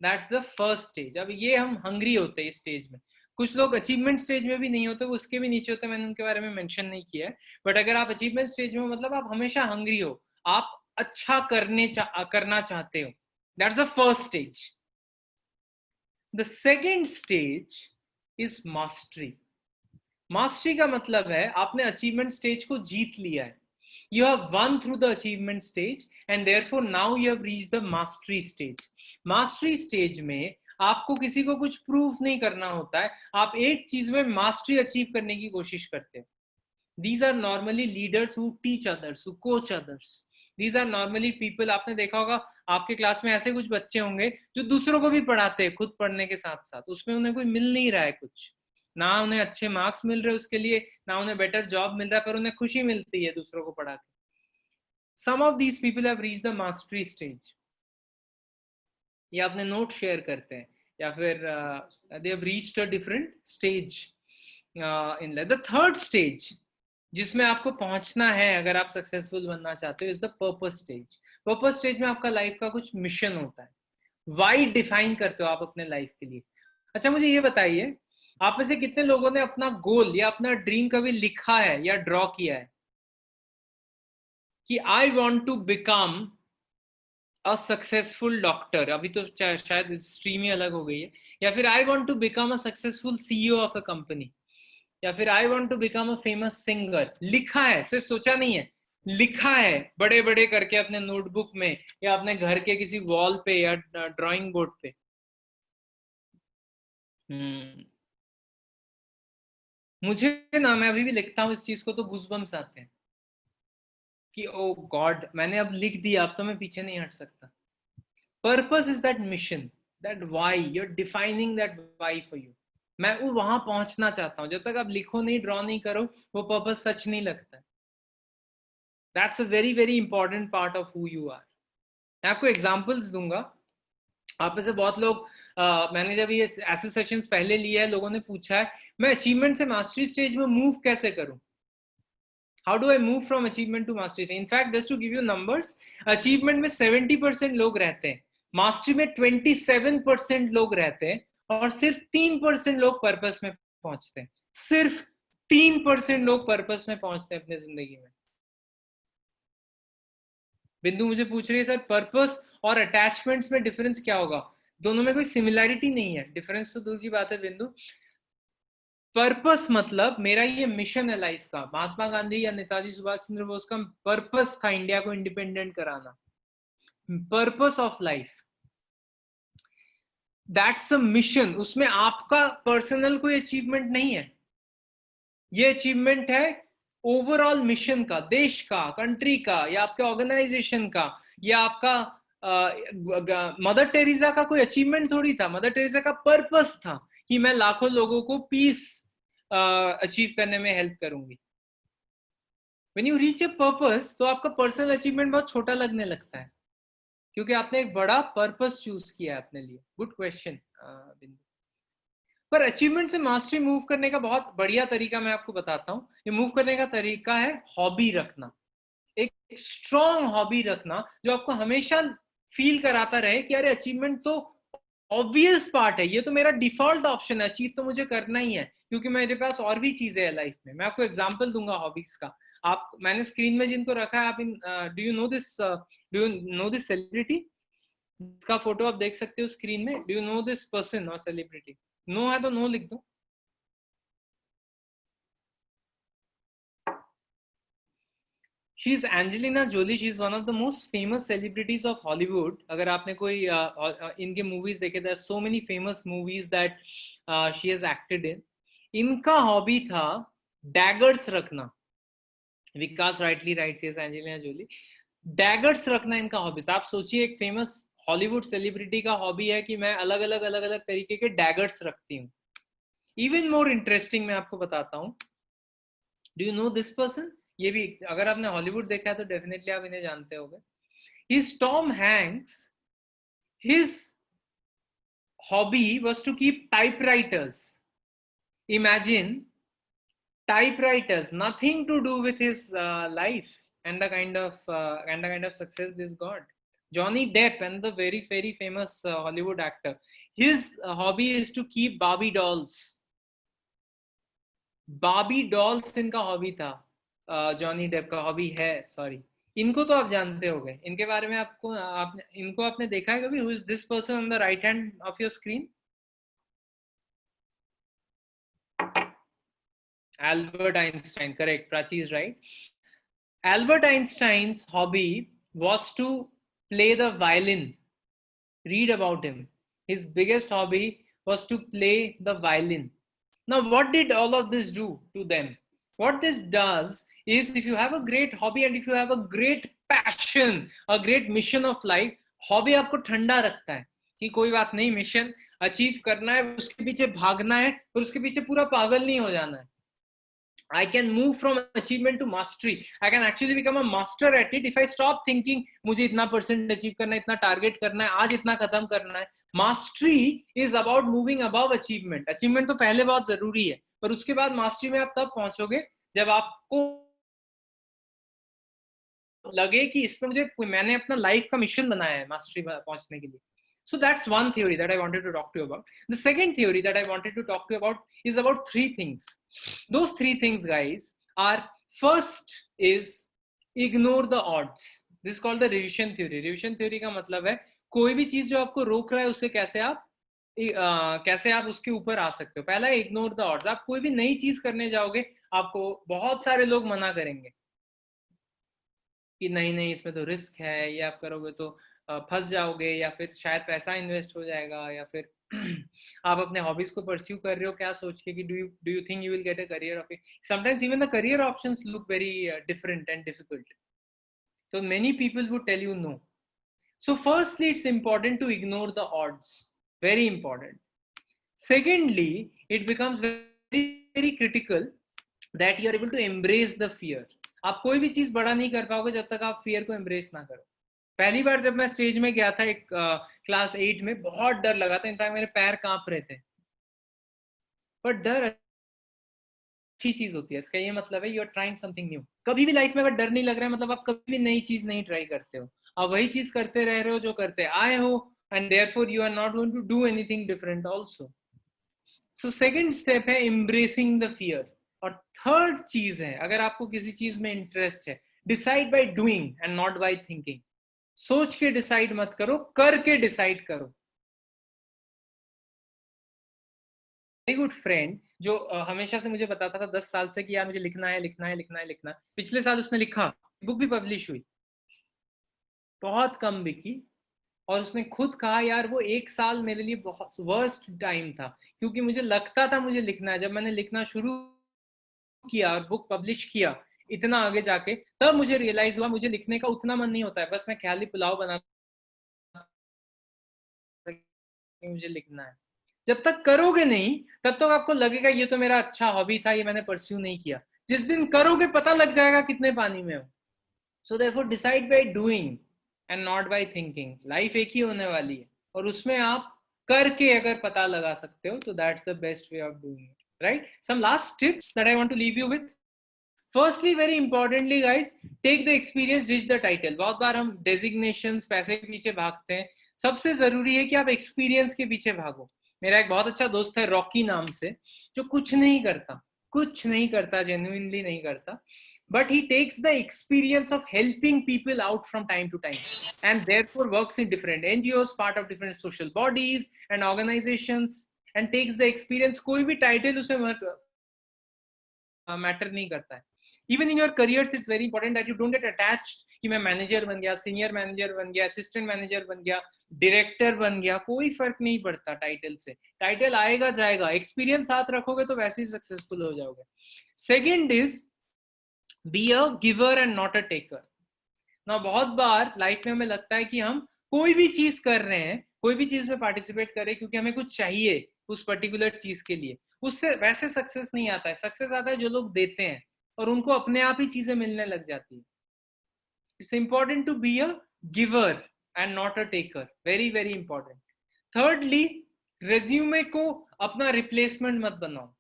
That's the first stage. अब ये हम हंग्री होते हैं इस स्टेज में. कुछ लोग अचीवमेंट स्टेज में भी नहीं होते, वो उसके भी नीचे होते हैं, मैंने उनके बारे में मेंशन नहीं किया है. बट अगर आप अचीवमेंट स्टेज में, मतलब आप हमेशा हंग्री हो, आप अच्छा करना चाहते हो. That's the first stage. The second stage is mastery. Mastery का मतलब है आपने अचीवमेंट स्टेज को जीत लिया है. You have won through the achievement stage and therefore now you have reached the mastery stage. Mastery stage में आपको किसी को कुछ प्रूफ नहीं करना होता है, आप एक चीज में मास्टरी अचीव करने की कोशिश करते हैं. These are normally leaders who teach others, who coach others. These are normally people, आपने देखा होगा आपके क्लास में ऐसे कुछ बच्चे होंगे जो दूसरों को भी पढ़ाते हैं खुद पढ़ने के साथ साथ. उसमें उन्हें कोई मिल नहीं रहा है कुछ, ना उन्हें अच्छे मार्क्स मिल रहे उसके लिए, ना उन्हें बेटर जॉब मिल रहा है, पर उन्हें खुशी मिलती है दूसरों को पढ़ा के. Some of these people have reached the mastery stage. या अपने नोट शेयर करते हैं, या फिर they have reached a different stage in life. The third stage जिसमें आपको पहुंचना है अगर आप सक्सेसफुल बनना चाहते हो, is the purpose stage. Purpose stage में आपका लाइफ का कुछ मिशन होता है. वाई डिफाइन करते हो आप अपने लाइफ के लिए. अच्छा, मुझे ये बताइए, आप में से कितने लोगों ने अपना गोल या अपना ड्रीम कभी लिखा है या ड्रॉ किया है कि I want to become a successful doctor. अभी तो शायद स्ट्रीम ही अलग हो गई है. या फिर I want to become a successful CEO of a company, या फिर I want to become a famous singer. लिखा है, सिर्फ सोचा नहीं है, लिखा है बड़े बड़े करके अपने नोटबुक में या अपने घर के किसी वॉल पे या ड्राइंग बोर्ड पे. मुझे ना, मैं अभी भी लिखता हूँ इस चीज को तो गूज़बम्स आते हैं कि ओ गॉड, मैंने अब लिख दिया, अब तो मैं पीछे नहीं हट सकता. Purpose is that mission, that why. You are defining that why for you. मैं वो वहां पहुंचना चाहता हूँ. जब तक आप लिखो नहीं, ड्रॉ नहीं करो, वो पर्पस सच नहीं लगता. That's a very very important part of who you are. मैं आपको एग्जांपल्स दूंगा. आप में से बहुत लोग मैंने जब ये ऐसे सेशंस पहले लिए है, लोगों ने पूछा है मैं अचीवमेंट से मास्टरी स्टेज में मूव कैसे करूं. How do I move from achievement to mastery. In fact just to give you numbers, achievement में 70% लोग रहते हैं, मास्टरी में 27% लोग रहते हैं, और सिर्फ 3% लोग पर्पस में पहुंचते हैं. सिर्फ 3% लोग पर्पस में पहुंचते हैं अपनी जिंदगी में. बिंदु मुझे पूछ रही है सर पर्पस और अटैचमेंट्स में डिफरेंस क्या होगा? दोनों में कोई सिमिलैरिटी नहीं है, डिफरेंस तो दूर की बात है बिंदु। पर्पस मतलब मेरा ये मिशन है लाइफ का। महात्मा गांधी या नेताजी सुभाष चंद्र बोस का पर्पस था इंडिया को इंडिपेंडेंट कराना। Purpose of life, that's a mission. उसमें आपका पर्सनल कोई अचीवमेंट नहीं है, ये अचीवमेंट है ओवरऑल मिशन का, देश का, कंट्री का, या आपके ऑर्गेनाइजेशन का, या आपका मदर टेरेसा का कोई अचीवमेंट थोड़ी था। मदर टेरेसा का पर्पस था कि मैं लाखों लोगों को पीस अचीव करने में हेल्प करूंगी। When you reach a purpose तो आपका पर्सनल अचीवमेंट बहुत छोटा लगने लगता है, क्योंकि आपने एक बड़ा पर्पस चूज किया है अपने लिए। गुड क्वेश्चन बिंदु। पर अचीवमेंट से मास्टरी मूव करने का बहुत बढ़िया तरीका मैं आपको बताता हूँ। ये मूव करने का तरीका है हॉबी रखना, एक स्ट्रॉन्ग हॉबी रखना जो आपको हमेशा फील कराता रहे कि अरे अचीवमेंट तो ऑब्वियस पार्ट है, ये तो मेरा डिफॉल्ट ऑप्शन है, अचीव तो मुझे करना ही है, क्योंकि मेरे पास और भी चीजें हैं लाइफ में। मैं आपको एग्जांपल दूंगा हॉबीज का। आप, मैंने स्क्रीन में जिनको रखा है, आप in do you know this celebrity? इसका फोटो आप देख सकते हो स्क्रीन में। Do you know this person और सेलिब्रिटी? नो है तो नो लिख दो। She is Angelina Jolie. She is one of the most famous celebrities of Hollywood. अगर आपने कोई इनके movies देखे, there are so many famous movies that she has acted in. इनका हॉबी था daggers रखना। विकास rightly writes, yes, Angelina Jolie. daggers रखना इनका हॉबी था। आप सोचिए एक फेमस हॉलीवुड सेलिब्रिटी का हॉबी है कि मैं अलग अलग तरीके के daggers रखती हूँ। इवन मोर इंटरेस्टिंग मैं आपको बताता हूँ। Do you know this person? ये भी, अगर आपने हॉलीवुड देखा है तो डेफिनेटली आप इन्हें जानते होंगे। His Tom Hanks, his hobby was to keep typewriters. Imagine, typewriters, nothing to do with his life and the kind of success this got. Johnny Depp, and the very famous Hollywood actor, his hobby is to keep Barbie dolls. बाबी dolls इनका hobby था। Johnny Depp का hobby है, sorry. इनको तो आप जानते होंगे, इनके बारे में इनको आपने देखा है कभी? Who is this person on the right hand of your screen? Albert Einstein, correct. Prachi is right. Albert Einstein's hobby was to play the violin. Read about him. His biggest hobby was to play the violin. Now, what did all of this do to them? What this does is, if you have a great hobby and if you have a great passion, a great mission of life, hobby आपको ठंडा रखता है कि कोई बात नहीं, mission achieve करना है, उसके पीछे भागना है, और उसके पीछे पूरा पागल नहीं हो जाना है। I can move from achievement to mastery. I can actually become a master at it if I stop thinking मुझे इतना परसेंट अचीव करना है, इतना टारगेट करना है, आज इतना खत्म करना है। Mastery is about moving above achievement. Achievement तो पहले बहुत जरूरी है, पर उसके बाद मास्टरी में आप तब पहुंचोगे जब आपको लगे कि इसमें मैंने अपना लाइफ का मिशन बनाया है मास्टरी पहुंचने के लिए। So that's one theory that I wanted to talk to you about. The second theory that I wanted to talk to you about is about three things. Those three things, guys, are, first is ignore the odds. This is called the revision theory. Revision theory का मतलब है कोई भी चीज जो आपको रोक रहा है उससे कैसे आप उसके ऊपर आ सकते हो। पहला है इग्नोर द ऑड्स। आप कोई भी नई चीज करने जाओगे, आपको बहुत सारे लोग मना करेंगे कि नहीं इसमें तो रिस्क है, ये आप करोगे तो फंस जाओगे, या फिर शायद पैसा इन्वेस्ट हो जाएगा, या फिर आप अपने हॉबीज को परस्यू कर रहे हो क्या सोच के कि do you think you will get a career of it. Sometimes even the career options look very different and difficult, so many people would tell you no. So firstly, it's important to ignore the odds, very important. Secondly, it becomes very critical that you are able to embrace the fear. आप कोई भी चीज बड़ा नहीं कर पाओगे जब तक आप फियर को एम्ब्रेस ना करो। पहली बार जब मैं स्टेज में गया था एक क्लास 8 में, बहुत डर लगा था, इनफैक्ट मेरे पैर कांप रहे थे। पर डर अच्छी चीज होती है, इसका ये मतलब है you are trying something new. कभी भी लाइफ में अगर डर नहीं लग रहा है, मतलब आप कभी भी नई चीज नहीं ट्राई करते हो, आप वही चीज करते रह रहे हो जो करते आए हो, and therefore you are not going to do anything different also. So second step है एम्ब्रेसिंग द फियर। और थर्ड चीज है, अगर आपको किसी चीज में इंटरेस्ट है, decide by doing and not by thinking. सोच के डिसाइड मत करो, करके डिसाइड करो। वेरी गुड फ्रेंड जो हमेशा से मुझे बताता था 10 साल से कि यार मुझे लिखना है लिखना है लिखना है लिखना है, पिछले साल उसने लिखा, बुक भी पब्लिश हुई, बहुत कम बिकी, और उसने खुद कहा यार वो 1 साल मेरे लिए बहुत वर्स्ट टाइम था, क्योंकि मुझे लगता था मुझे लिखना है, जब मैंने लिखना शुरू किया और बुक पब्लिश किया इतना आगे जाके, तब मुझे रियलाइज हुआ मुझे लिखने का उतना मन नहीं होता है, बस मैं ख्याली पुलाव बना मुझे लिखना है। जब तक करोगे नहीं तब तक आपको लगेगा ये तो मेरा अच्छा हॉबी था, ये मैंने परस्यू नहीं किया। जिस दिन करोगे पता लग जाएगा कितने पानी में हो। So therefore decide by doing and not by thinking. Life एक ही होने वाली है और उसमें आप करके अगर पता लगा सकते हो तो that's the best way of doing it, right? Some last tips that I want to leave you with. Firstly, very importantly guys, take the experience, reach the title. बहुत बार हम डेजिग्नेशंस, पैसे के पीछे भागते हैं, सबसे जरूरी है कि आप एक्सपीरियंस के पीछे भागो। मेरा एक बहुत अच्छा दोस्त है रॉकी नाम से, जो कुछ नहीं करता, कुछ नहीं करता, जेन्युइनली नहीं करता, but he takes the experience of helping people out from time to time, and therefore works in different NGOs, part of different social bodies and organizations, and takes the experience। कोई भी title उसे matter नहीं करता है। Even in your careers it's very important that you don't get attached कि मैं manager बन गया, सीनियर मैनेजर बन गया, असिस्टेंट मैनेजर बन गया, डायरेक्टर बन गया, कोई फर्क नहीं पड़ता टाइटल से। टाइटल आएगा जाएगा, एक्सपीरियंस साथ रखोगे तो वैसे ही सक्सेसफुल हो जाओगे। Second is B a giver and not a taker. ना बहुत बार लाइफ में हमें लगता है कि हम कोई भी चीज कर रहे हैं, कोई भी चीज में पार्टिसिपेट करें क्योंकि हमें कुछ चाहिए उस पर्टिकुलर चीज के लिए, उससे वैसे सक्सेस नहीं आता है। सक्सेस आता है जो लोग देते हैं और उनको अपने आप ही चीजें मिलने लग जाती है। It's important to be a giver and not a taker, very very important. Thirdly, resume को अपना रिप्लेसमेंट मत बनाओ।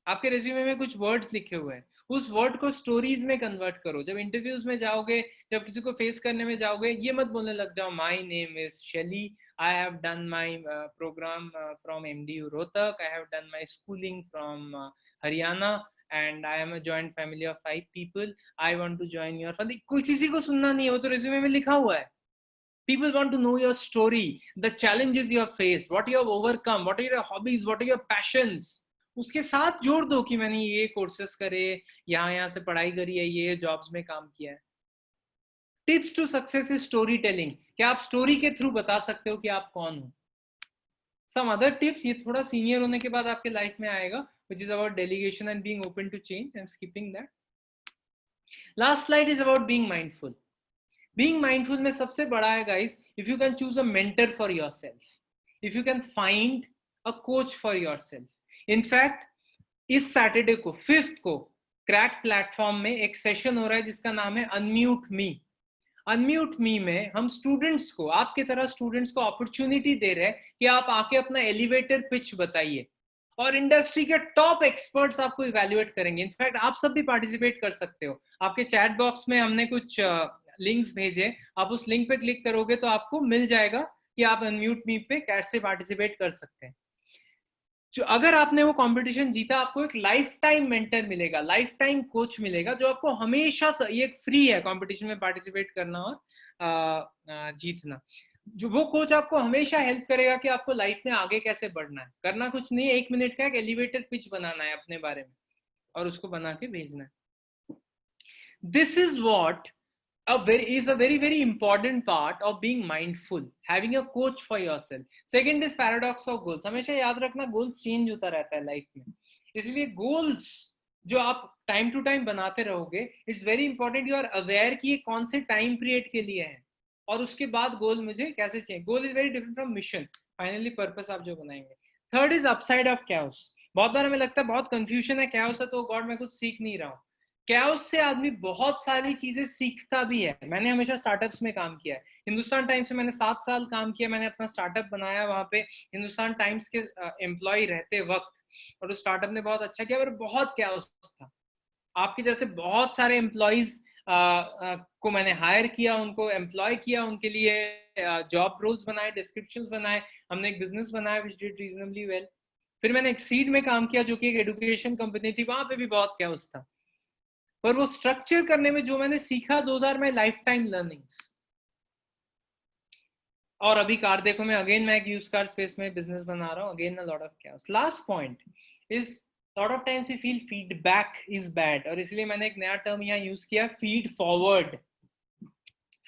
आपके रेज्यूमे में कुछ वर्ड्स लिखे हुए हैं, उस वर्ड को स्टोरीज में कन्वर्ट करो। जब इंटरव्यूज में जाओगे, जब किसी को फेस करने में जाओगे, ये मत बोलने लग जाओ my name is Shaily, I have done my program from MDU Rohtak, I have done my schooling from Haryana and I am a joint family of 5 people, I want to join your family. कोई किसी को सुनना नहीं है, वो तो रेज्यूमे में लिखा हुआ है। People want to know your story, the challenges you have faced, what you have overcome, what are your hobbies, what are your passions। उसके साथ जोड़ दो कि मैंने ये कोर्सेस करे, यहाँ से पढ़ाई करी है, ये जॉब्स में काम किया है। Tips to success is story telling. क्या आप स्टोरी के थ्रू बता सकते हो कि आप कौन हो? सम अदर टिप्स, ये थोड़ा सीनियर होने के बाद आपके लाइफ में आएगा, which is about delegation and being open to change. I'm skipping that. Last slide is about being mindful. Being mindful में सबसे बड़ा है guys, if you can choose a mentor for yourself, if you can find a coach for yourself. In fact, इस Saturday को 5th को crack platform में एक session हो रहा है जिसका नाम है अनम्यूट मी। अनम्यूट मी में हम स्टूडेंट्स को, आपके तरह स्टूडेंट्स को अपॉर्चुनिटी दे रहे हैं कि आप आके अपना एलिवेटर पिच बताइए और इंडस्ट्री के टॉप एक्सपर्ट्स आपको इवैल्यूएट करेंगे। इनफैक्ट आप सब भी पार्टिसिपेट कर सकते हो। आपके चैट बॉक्स में हमने कुछ लिंक्स भेजे, आप उस लिंक पे क्लिक करोगे तो आपको मिल जाएगा कि आप अनम्यूट मी पे कैसे पार्टिसिपेट कर सकते हैं। जो अगर आपने वो कंपटीशन जीता, आपको एक लाइफ टाइम मेंटर मिलेगा, लाइफ टाइम कोच मिलेगा, जो आपको हमेशा, ये फ्री है कंपटीशन में पार्टिसिपेट करना और जीतना। जो वो कोच आपको हमेशा हेल्प करेगा कि आपको लाइफ में आगे कैसे बढ़ना है। करना कुछ नहीं है, 1 मिनट का एक एलिवेटर पिच बनाना है अपने बारे में और उसको बना के भेजना है। This is what is a very very important part of being mindful, having a coach for yourself. Second is paradox of goals. हमेशा याद रखना, गोल्स चेंज होता रहता है लाइफ में, इसलिए गोल्स जो आप टाइम टू टाइम बनाते रहोगे, it's very important you are aware कि ये कौन से टाइम पीरियड के लिए है और उसके बाद गोल मुझे कैसे change. Goal is very different from mission, finally purpose आप जो बनाएंगे। Third is upside of chaos. बहुत बार हमें लगता है बहुत कंफ्यूजन है, कैओस है तो गॉड मैं कुछ सीख नहीं रहा हूँ। कैओस से आदमी बहुत सारी चीजें सीखता भी है। मैंने हमेशा स्टार्टअप्स में काम किया है, हिंदुस्तान टाइम्स में मैंने 7 साल काम किया, मैंने अपना स्टार्टअप बनाया वहां पे हिंदुस्तान टाइम्स के एम्प्लॉय रहते वक्त, और उस स्टार्टअप ने बहुत अच्छा किया, पर बहुत कैओस था। आपके जैसे बहुत सारे एम्प्लॉयज को मैंने हायर किया, उनको एम्प्लॉय किया, उनके लिए जॉब रोल्स बनाए, डिस्क्रिप्शंस बनाए, हमने एक बिजनेस बनाया व्हिच डिड रीजनेबली वेल। फिर मैंने एक्सीड में काम किया जो कि एक एजुकेशन कंपनी थी, वहां पे भी बहुत कैओस था, पर वो स्ट्रक्चर करने में जो मैंने सीखा, 2000 में लाइफ टाइम लर्निंग्स। और अभी कार देखो, मैं एक यूज कार स्पेस में बिजनेस बना रहा हूँ, again a lot of chaos. Last point is lot of times we feel feedback is bad, और इसलिए मैंने एक नया टर्म यहाँ यूज किया, फीड फॉरवर्ड.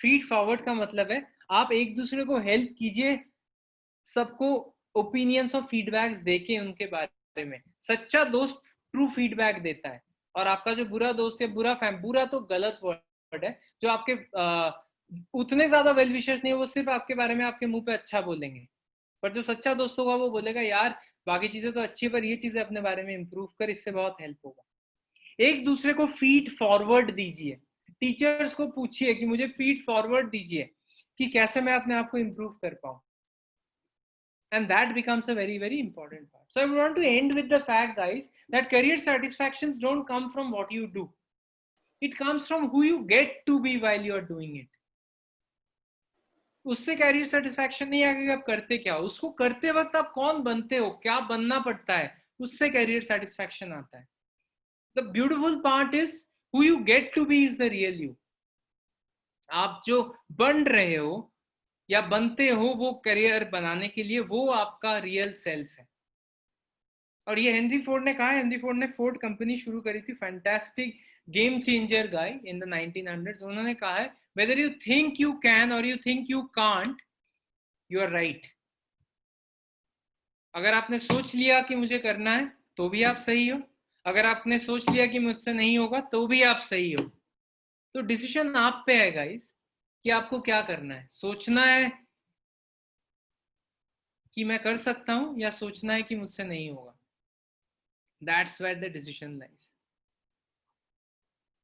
फीड फॉरवर्ड का मतलब है आप एक दूसरे को हेल्प कीजिए, सबको ओपिनियंस और फीडबैक्स देके उनके बारे में. सच्चा दोस्त ट्रू फीडबैक देता है, और आपका जो बुरा दोस्त है, बुरा तो गलत वर्ड है, जो आपके उतने ज्यादा वेल विशर्स नहीं है, वो सिर्फ आपके बारे में आपके मुंह पे अच्छा बोलेंगे. पर जो सच्चा दोस्त होगा वो बोलेगा यार बाकी चीजें तो अच्छी है पर ये चीजें अपने बारे में इंप्रूव कर, इससे बहुत हेल्प होगा. एक दूसरे को फीड फॉरवर्ड दीजिए. टीचर्स को पूछिए कि मुझे फीड फॉरवर्ड दीजिए कि कैसे मैं अपने आप को इंप्रूव कर पाऊं. And that becomes a very, very important part. So I want to end with the fact, guys, that career satisfactions don't come from what you do. It comes from who you get to be while you are doing it. उससे career satisfaction नहीं आएगा कि आप करते क्या हो, उसको करते वक्त आप कौन बनते हो, क्या बनना पड़ता है, उससे कैरियर सेटिस्फैक्शन आता है. The beautiful part is who you get to be is the real you. आप जो बन रहे हो या बनते हो वो करियर बनाने के लिए, वो आपका रियल सेल्फ है. और ये हेनरी फोर्ड ने कहा है. हेनरी फोर्ड ने फोर्ड कंपनी शुरू करी थी, fantastic game changer guy in the 1900s. उन्होंने कहा है whether you think you can or you think you can't, you are right. अगर आपने सोच लिया कि मुझे करना है तो भी आप सही हो, अगर आपने सोच लिया कि मुझसे नहीं होगा तो भी आप सही हो. तो डिसीजन आप पे है गाइस कि आपको क्या करना है. सोचना है कि मैं कर सकता हूं या सोचना है कि मुझसे नहीं होगा. That's where the decision lies.